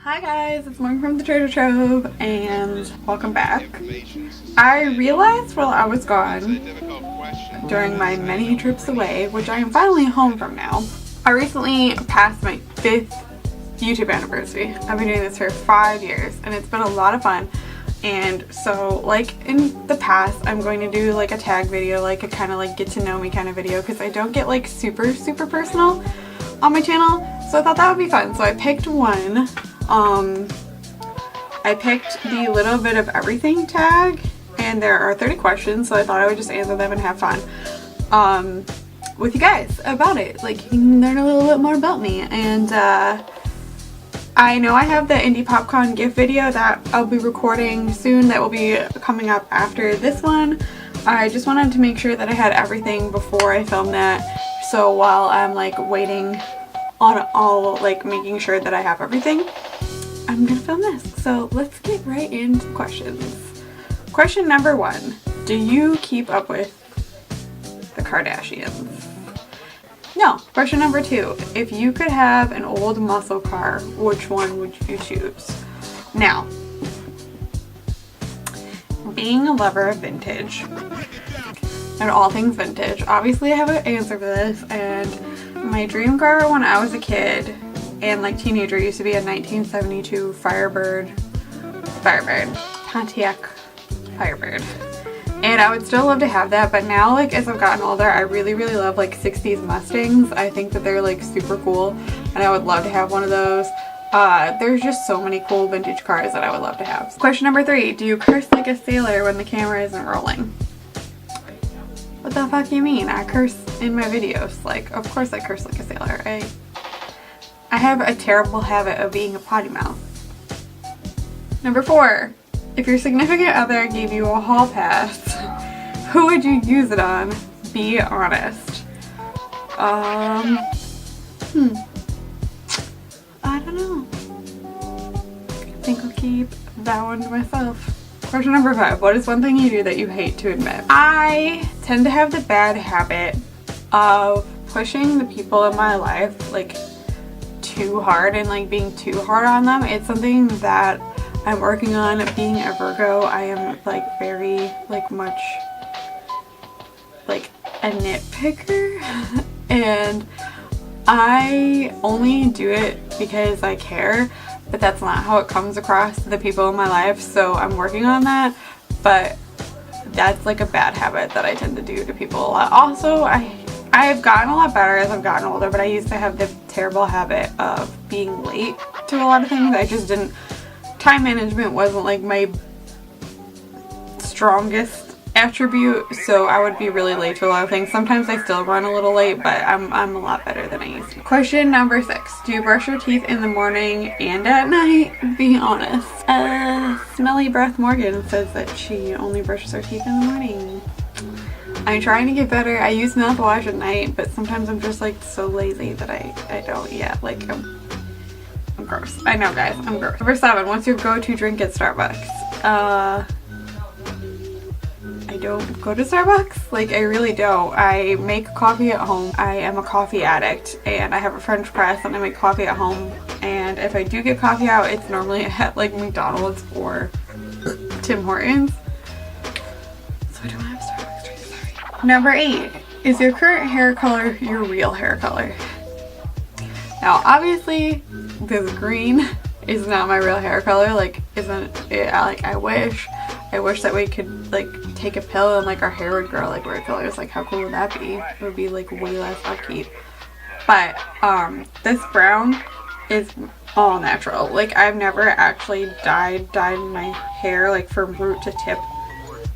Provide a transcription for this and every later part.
Hi guys, it's Morgan from the Trove and welcome back. I realized while I was gone during my many trips away, which I am finally home from now, I recently passed my 5th YouTube anniversary. I've been doing this for 5 years and it's been a lot of fun. And so like in the past, I'm going to do like a tag video, like a kind of like get to know me kind of video, because I don't get like super personal on my channel. So I thought that would be fun. So I picked one. I picked the little bit of everything tag, and there are 30 questions, so I thought I would just answer them and have fun with you guys about it. Like, you can learn a little bit more about me. And I know I have the Indie Popcorn gift video that I'll be recording soon that will be coming up after this one. I just wanted to make sure that I had everything before I filmed that, so while I'm like waiting on all, like making sure that I have everything, I'm gonna film this. So let's get right into the questions. Question number 1. Do you keep up with the Kardashians? No. Question number 2. If you could have an old muscle car, which one would you choose? Now, being a lover of vintage and all things vintage, obviously I have an answer for this, and my dream car when I was a kid and like teenager used to be a 1972 Firebird, Pontiac Firebird. And I would still love to have that, but now like as I've gotten older, I really love like 60s Mustangs. I think that they're like super cool and I would love to have one of those. There's just so many cool vintage cars that I would love to have. Question number 3. Do you curse like a sailor when the camera isn't rolling? What the fuck you mean? I curse in my videos. Like, of course I curse like a sailor. I have a terrible habit of being a potty mouth. Number 4. If your significant other gave you a hall pass, who would you use it on? Be honest. I don't know. I think I'll keep that one to myself. Question number 5. What is one thing you do that you hate to admit? I tend to have the bad habit of pushing the people in my life like too hard and like being too hard on them. It's something that I'm working on. Being a Virgo, I am like very like much like a nitpicker and I only do it because I care, but that's not how it comes across to the people in my life, so I'm working on that. But that's like a bad habit that I tend to do to people a lot. Also, I've gotten a lot better as I've gotten older, but I used to have the terrible habit of being late to a lot of things. I just didn't, time management wasn't like my strongest attribute, so I would be really late to a lot of things. Sometimes I still run a little late, but I'm a lot better than I used to. Question number 6. Do you brush your teeth in the morning and at night? Be honest. Smelly Breath Morgan says that she only brushes her teeth in the morning. I'm trying to get better. I use mouthwash at night, but sometimes I'm just like so lazy that I don't yet. Like I'm gross. I know guys, I'm gross. Number 7. What's your go-to drink at Starbucks? I don't go to Starbucks. Like, I really don't. I make coffee at home. I am a coffee addict and I have a French press and I make coffee at home. And if I do get coffee out, it's normally at like McDonald's or Tim Hortons. So I don't have Starbucks drinks, sorry. Number 8. Is your current hair color your real hair color? Now, obviously, this green is not my real hair color. Like, isn't it? Like, I wish that we could like take a pill and like our hair would grow like weird colors. Like, how cool would that be? It would be like way less upkeep. But this brown is all natural. Like, I've never actually dyed my hair like from root to tip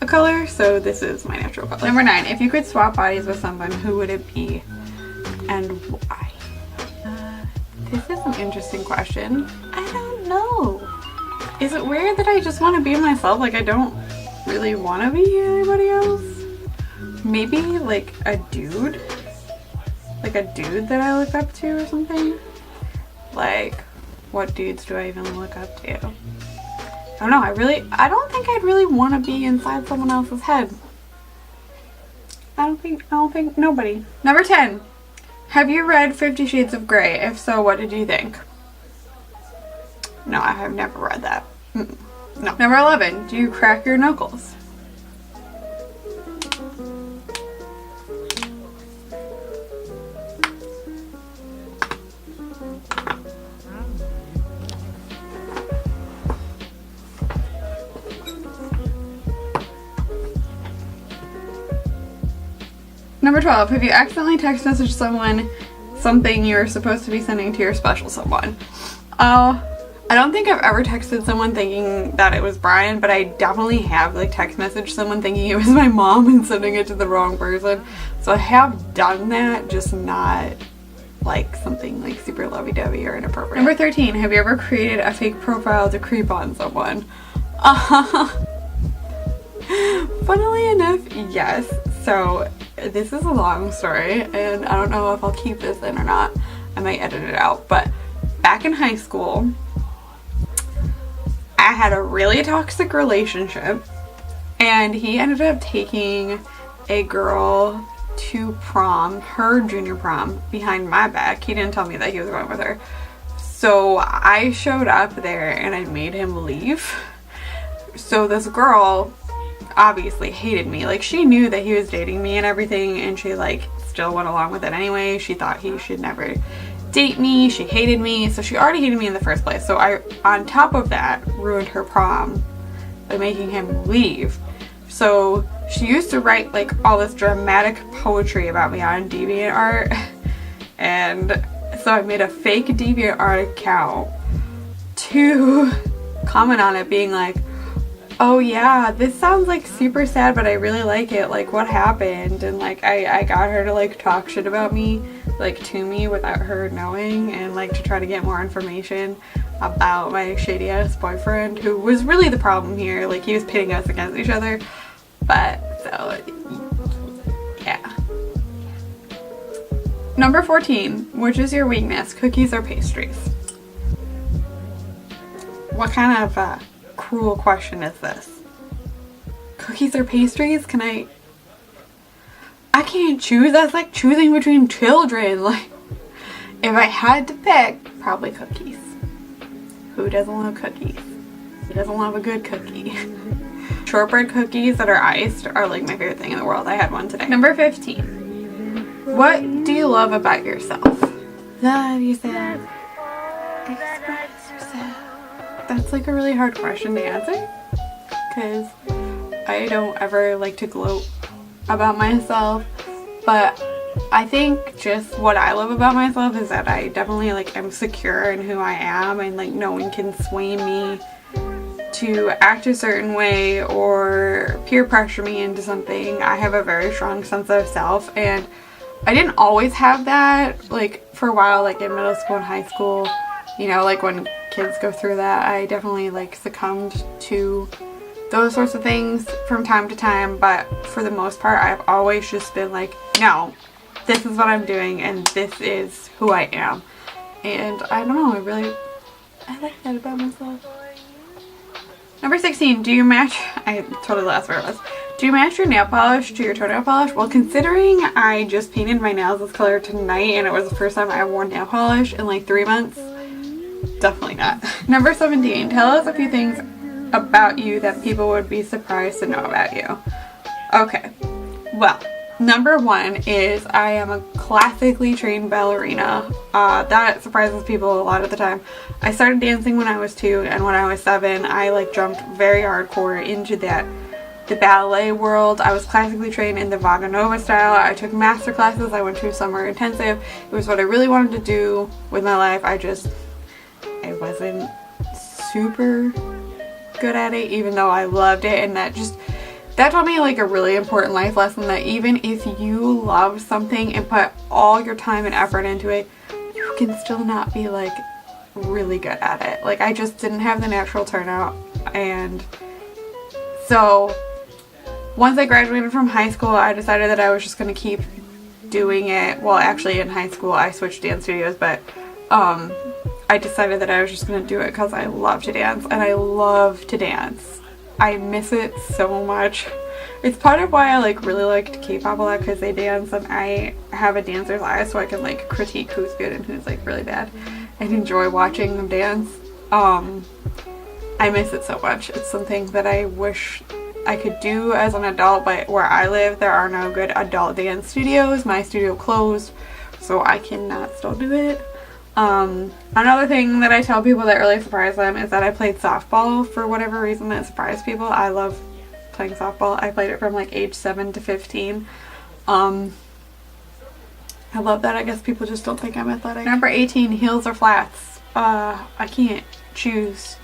a color, so this is my natural color. Number 9. If you could swap bodies with someone, who would it be and why? This is an interesting question. I don't know. Is it weird that I just want to be myself? Like, I don't really want to be anybody else. Maybe like a dude. Like a dude that I look up to or something. Like, what dudes do I even look up to? I don't know. I don't think I'd really want to be inside someone else's head. I don't think nobody. Number 10. Have you read 50 Shades of Grey? If so, what did you think? No, I have never read that. No. Number 11, do you crack your knuckles? Number 12, have you accidentally text messaged someone something you're supposed to be sending to your special someone? I don't think I've ever texted someone thinking that it was Brian, but I definitely have like text messaged someone thinking it was my mom and sending it to the wrong person. So I have done that, just not like something like super lovey-dovey or inappropriate. Number 13, have you ever created a fake profile to creep on someone? Funnily enough, yes. So this is a long story and I don't know if I'll keep this in or not. I might edit it out, but back in high school, I had a really toxic relationship and he ended up taking a girl to prom, her junior prom, behind my back. He didn't tell me that he was going with her. So I showed up there and I made him leave. So this girl obviously hated me. Like, she knew that he was dating me and everything, and she like still went along with it anyway. She thought he should never date me. She hated me, so she already hated me in the first place. So I, on top of that, ruined her prom by making him leave. So she used to write like all this dramatic poetry about me on DeviantArt, and so I made a fake DeviantArt account to comment on it, being like, oh yeah, this sounds like super sad, but I really like it, like what happened? And like I got her to like talk shit about me, like to me without her knowing, and like to try to get more information about my shady ass boyfriend, who was really the problem here. Like, he was pitting us against each other. But so yeah. Number 14, which is your weakness, cookies or pastries? What kind of cruel question is this? Cookies or pastries? I can't choose. That's like choosing between children. Like, if I had to pick, probably cookies. Who doesn't love cookies? Who doesn't love a good cookie? Shortbread cookies that are iced are like my favorite thing in the world. I had one today. Number 15. What do you love about yourself? Love yourself. Express yourself. That's like a really hard question to answer, because I don't ever like to gloat about myself, but I think just what I love about myself is that I definitely like am secure in who I am, and like no one can sway me to act a certain way or peer pressure me into something. I have a very strong sense of self, and I didn't always have that. Like, for a while, like in middle school and high school, you know, like when kids go through that, I definitely like succumbed to those sorts of things from time to time, but for the most part I've always just been like, no, this is what I'm doing and this is who I am. And I don't know, I like that about myself. Number 16, do you match, I totally lost where it was. Do you match your nail polish to your toenail polish? Well, considering I just painted my nails this color tonight and it was the first time I wore nail polish in like 3 months, definitely not. Number 17, tell us a few things about you that people would be surprised to know about you. Okay, well, number 1 is I am a classically trained ballerina. That surprises people a lot of the time. I started dancing when I was 2, and when I was 7 I like jumped very hardcore into the ballet world. I was classically trained in the Vaga Nova style. I took master classes. I went to a summer intensive. It was what I really wanted to do with my life. I wasn't super good at it, even though I loved it, and that taught me like a really important life lesson, that even if you love something and put all your time and effort into it, you can still not be like really good at it. Like, I just didn't have the natural turnout, and so once I graduated from high school, I decided that I was just going to keep doing it. Well, actually in high school I switched dance studios, but I decided that I was just going to do it because I love to dance, and I love to dance. I miss it so much. It's part of why I like really liked K-pop a lot, because they dance and I have a dancer's eye, so I can like critique who's good and who's like really bad and enjoy watching them dance. I miss it so much. It's something that I wish I could do as an adult, but where I live there are no good adult dance studios. My studio closed, so I cannot still do it. Another thing that I tell people that really surprised them is that I played softball for whatever reason that surprised people. I love playing softball. I played it from like age 7 to 15. I love that. I guess people just don't think I'm athletic. Number 18, heels or flats. I can't choose.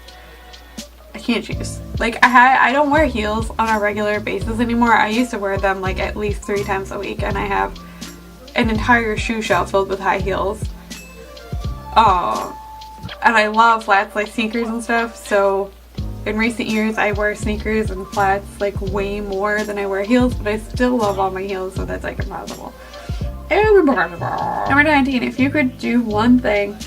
Like I don't wear heels on a regular basis anymore. I used to wear them like at least 3 times a week, and I have an entire shoe shelf filled with high heels. And I love flats, like sneakers and stuff, so in recent years I wear sneakers and flats like way more than I wear heels, but I still love all my heels, so that's like impossible. Number 19, if you could do one thing,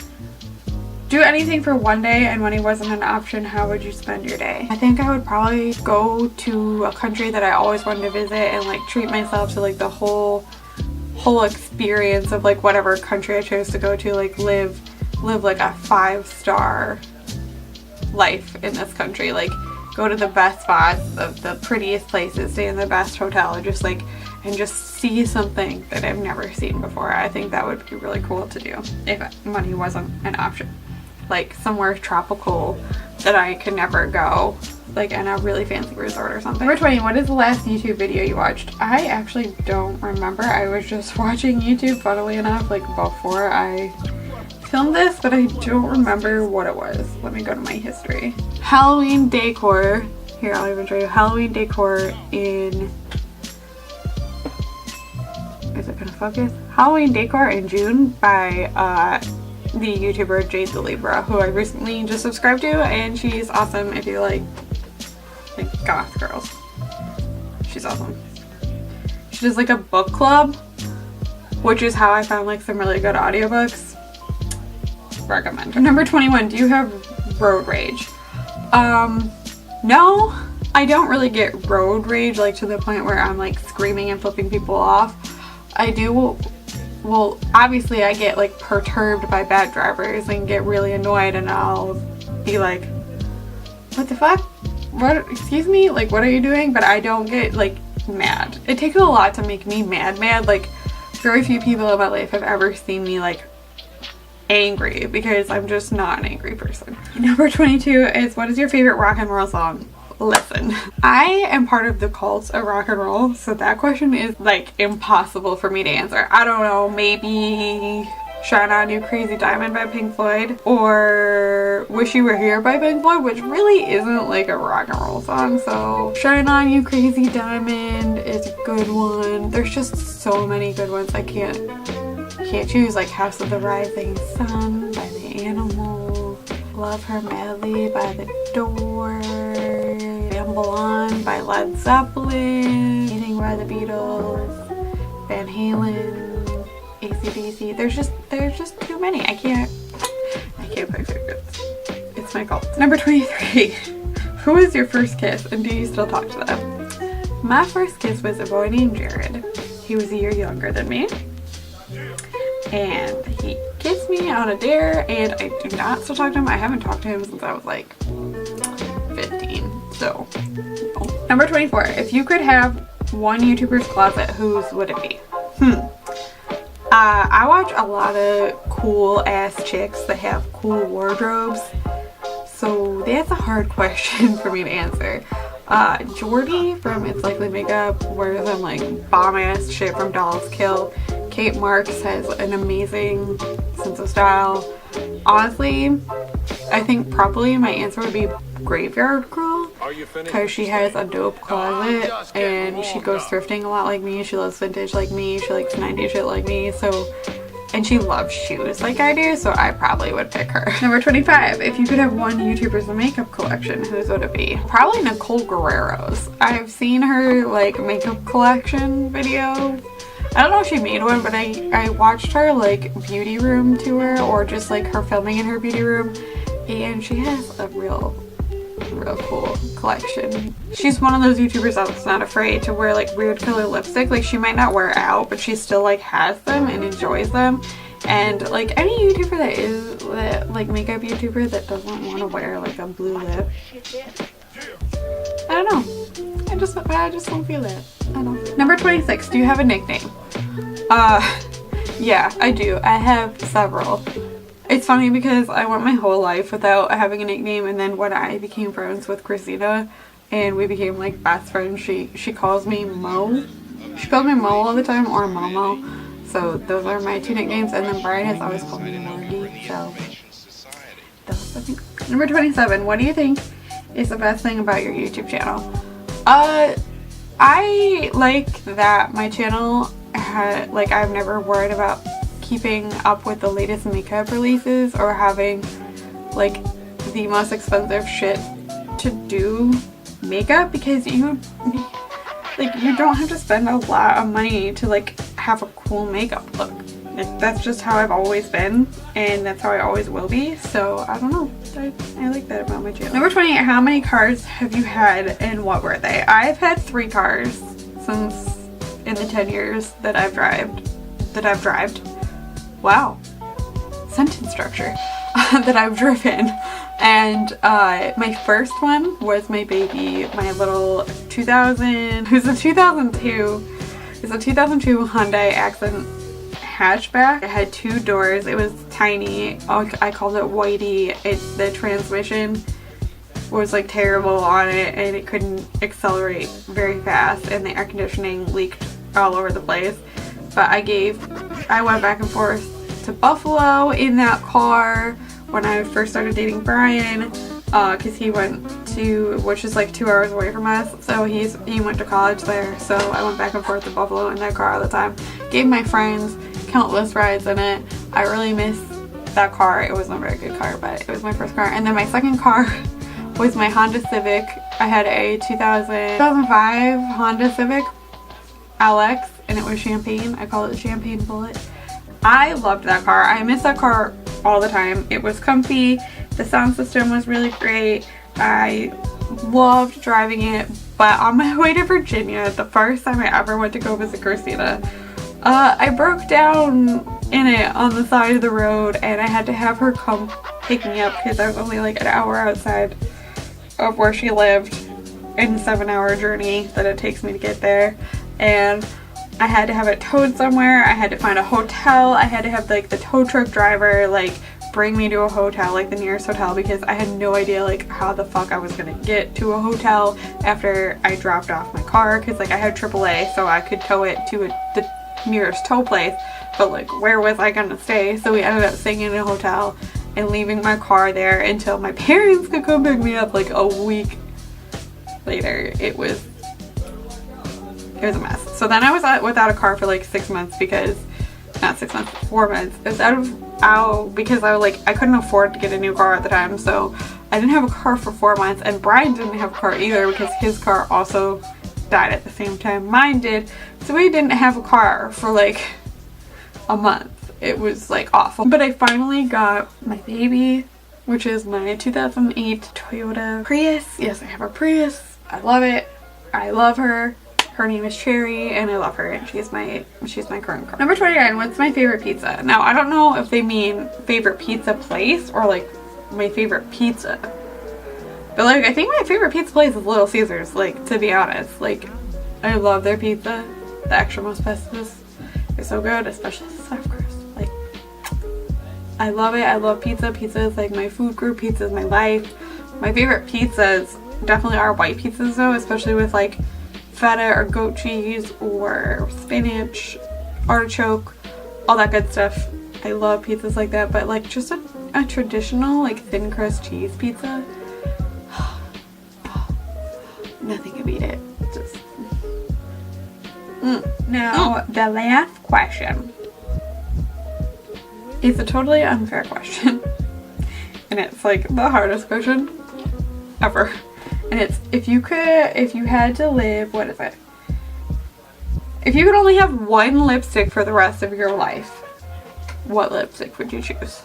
do anything for one day and money wasn't an option, how would you spend your day? I think I would probably go to a country that I always wanted to visit and like treat myself to like the whole experience of like whatever country I chose to go to, like live like a 5-star life in this country, like go to the best spots, the prettiest places, stay in the best hotel, and just see something that I've never seen before. I think that would be really cool to do if money wasn't an option. Like somewhere tropical that I could never go, like in a really fancy resort or something. Number 20, what is the last YouTube video you watched? I actually don't remember. I was just watching YouTube, funnily enough, like before I filmed this, but I don't remember what it was. Let me go to my history. Halloween decor. Here, I'll even show you. Halloween decor in... Is it gonna focus? Halloween decor in June by the YouTuber Jade the Libra, who I recently just subscribed to, and she's awesome if you like goth girls. She's awesome. She does like a book club, which is how I found like some really good audiobooks. Recommend. Number 21, do you have road rage? No, I don't really get road rage like to the point where I'm like screaming and flipping people off. I do, well, obviously I get like perturbed by bad drivers and get really annoyed, and I'll be like, what the fuck? What, excuse me? Like, what are you doing? But I don't get like mad. It takes a lot to make me mad. Like, very few people in my life have ever seen me like angry, because I'm just not an angry person. Number 22 is, what is your favorite rock and roll song? Listen, I am part of the cult of rock and roll, so that question is like impossible for me to answer. I don't know, maybe Shine On You Crazy Diamond by Pink Floyd, or Wish You Were Here by Pink Floyd, which really isn't like a rock and roll song. So Shine On You Crazy Diamond is a good one. There's just so many good ones. I can't choose. Like House of the Rising Sun by The Animals, Love Her Madly by The Doors, Ramble On by Led Zeppelin, Anything by The Beatles, Van Halen, AC/DC. There's just too many. I can't pick favorites. It's my fault. Number 23. Who was your first kiss, and do you still talk to them? My first kiss was a boy named Jared. He was a year younger than me, and he kissed me on a dare, and I do not still talk to him. I haven't talked to him since I was like 15, so no. Number 24, if you could have one YouTuber's closet, whose would it be? I watch a lot of cool ass chicks that have cool wardrobes, so that's a hard question for me to answer. Jordy from It's Likely Makeup wears some like bomb ass shit from Dolls Kill. Kate Marks has an amazing sense of style. Honestly, I think probably my answer would be Graveyard Girl, because she has a dope closet and she goes thrifting a lot like me. She loves vintage like me. She likes 90s shit like me. So, and she loves shoes like I do, so I probably would pick her. Number 25, if you could have one YouTuber's makeup collection, whose would it be? Probably Nicole Guerrero's. I've seen her like makeup collection video. I don't know if she made one, but I watched her like beauty room tour, or just like her filming in her beauty room, and she has a real cool collection. She's one of those YouTubers that's not afraid to wear like weird color lipstick. Like, she might not wear it out, but she still like has them and enjoys them, And like any YouTuber like makeup YouTuber that doesn't want to wear like a blue lip, I don't know. I just don't feel it. I don't. Number 26. Do you have a nickname? Yeah, I do. I have several. It's funny because I went my whole life without having a nickname, and then when I became friends with Christina and we became like best friends, she calls me Mo. She calls me Mo all the time, or Momo. So those are my two nicknames, and then Brian has always called me Morgie. So those, I think. Number 27. What do you think is the best thing about your YouTube channel? I like that my channel like I've never worried about keeping up with the latest makeup releases or having like the most expensive shit to do makeup, because you don't have to spend a lot of money to like have a cool makeup look. That's just how I've always been, and that's how I always will be. So I don't know, I like that about my channel. Number 28. How many cars have you had and what were they? I've had 3 cars since in the 10 years that I've drived. Wow, sentence structure. That I've driven. And my first one was my baby, my little 2000, it was a 2002 Hyundai Accent hatchback. It had 2 doors. It was tiny. I called it Whitey. The transmission was like terrible on it, and it couldn't accelerate very fast, and the air conditioning leaked all over the place. But I went back and forth to Buffalo in that car when I first started dating Brian, because he went to, which is like 2 hours away from us, so he went to college there, so I went back and forth to Buffalo in that car all the time. Gave my friends countless rides in it. I really miss that car. It wasn't a very good car, but it was my first car. And then my second car was my Honda Civic. I had a 2005 Honda Civic LX, and it was champagne. I call it the champagne bullet. I loved that car. I miss that car all the time. It was comfy. The sound system was really great. I loved driving it. But on my way to Virginia, the first time I ever went to go visit Christina, I broke down in it on the side of the road, and I had to have her come pick me up because I was only like an hour outside of where she lived in the 7-hour journey that it takes me to get there. And I had to have it towed somewhere. I had to find a hotel. I had to have like the tow truck driver like bring me to a hotel, like the nearest hotel, because I had no idea like how the fuck I was gonna get to a hotel after I dropped off my car, because like I had AAA, so I could tow it to the nearest tow place, but like where was I gonna stay? So we ended up staying in a hotel and leaving my car there until my parents could come pick me up like a week later. It was a mess. So then I was without a car for like 6 months, because not 6 months, 4 months. It was out because I couldn't afford to get a new car at the time, so I didn't have a car for 4 months, and Brian didn't have a car either because his car also died at the same time mine did. So we didn't have a car for like a month. It was like awful. But I finally got my baby, which is my 2008 Toyota Prius. Yes, I have a Prius. I love it. I love her. Her name is Cherry, and I love her, and she's my current car. Number 29, what's my favorite pizza? Now, I don't know if they mean favorite pizza place or like my favorite pizza. But like, I think my favorite pizza place is Little Caesars, like, to be honest. Like, I love their pizza. The extra most pestos. They're so good, especially the soft crust. Like, I love it. I love pizza. Pizza is like my food group. Pizza is my life. My favorite pizzas definitely are white pizzas though, especially with like feta or goat cheese or spinach, artichoke, all that good stuff. I love pizzas like that, but like just a traditional like thin crust cheese pizza, nothing can beat it. Just Now the last question is a totally unfair question, and it's like the hardest question ever. And it's, if you had to live, what is it? If you could only have one lipstick for the rest of your life, what lipstick would you choose?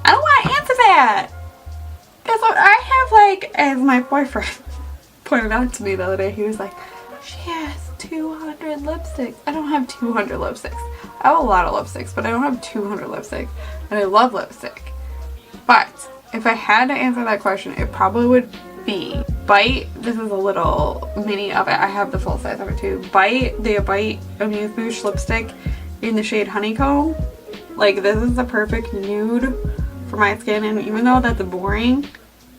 I don't want to answer that! That's what I have, like, as my boyfriend pointed out to me the other day. He was like, she has 200 lipsticks. I don't have 200 lipsticks. I have a lot of lipsticks, but I don't have 200 lipsticks, and I love lipstick. But if I had to answer that question, it probably would be Bite. This is a little mini of it. I have the full size of it too. Bite, the Bite Amuse Bouche lipstick in the shade Honeycomb. Like, this is the perfect nude for my skin, and even though that's boring,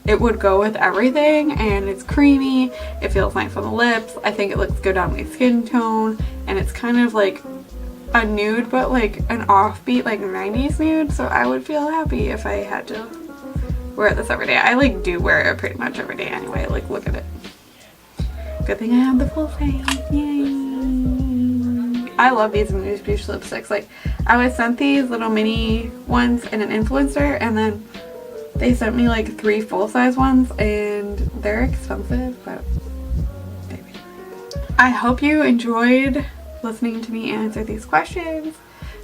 it would go with everything, and it's creamy, it feels nice on the lips, I think it looks good on my skin tone, and it's kind of like a nude, but like an offbeat, like 90s nude, so I would feel happy if I had to wear this every day. I like do wear it pretty much every day anyway. Like, look at it. Good thing I have the full face. Yay! I love these Amuse Bouche lipsticks. Like, I was sent these little mini ones in an influencer, and then they sent me like 3 full-size ones, and they're expensive, but maybe. I hope you enjoyed listening to me answer these questions,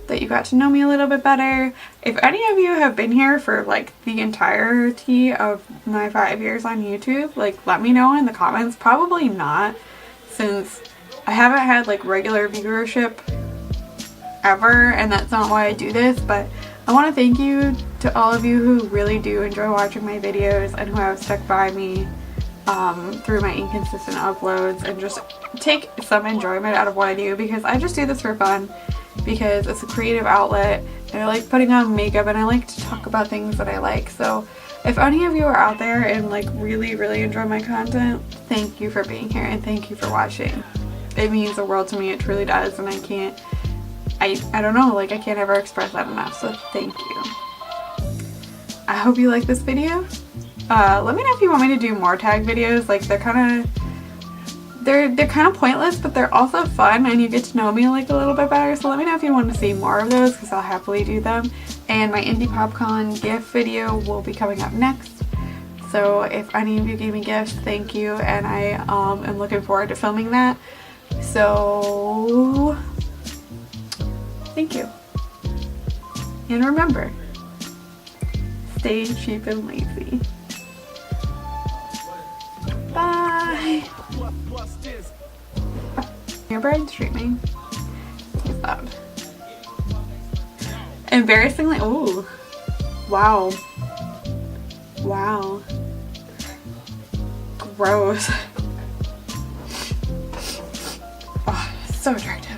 that you got to know me a little bit better. If any of you have been here for like the entirety of my 5 years on YouTube, like, let me know in the comments. Probably not, since I haven't had like regular viewership ever, and that's not why I do this, but I want to thank you to all of you who really do enjoy watching my videos and who have stuck by me through my inconsistent uploads, and just take some enjoyment out of what I do, because I just do this for fun, because it's a creative outlet, and I like putting on makeup, and I like to talk about things that I like. So if any of you are out there and like really enjoy my content, thank you for being here, and thank you for watching. It means the world to me, it truly does, and I don't know, like, I can't ever express that enough, so thank you. I hope you like this video. Let me know if you want me to do more tag videos. Like, they're kind of pointless, but they're also fun, and you get to know me like a little bit better. So let me know if you want to see more of those, because I'll happily do them. And my Indie PopCon gift video will be coming up next. So if any of you gave me gifts, thank you, and I am looking forward to filming that. So thank you. And remember, stay cheap and lazy. Bye. Your brain streaming. It's loud. Embarrassingly, ooh. Wow. Wow. Gross. Oh, so attractive.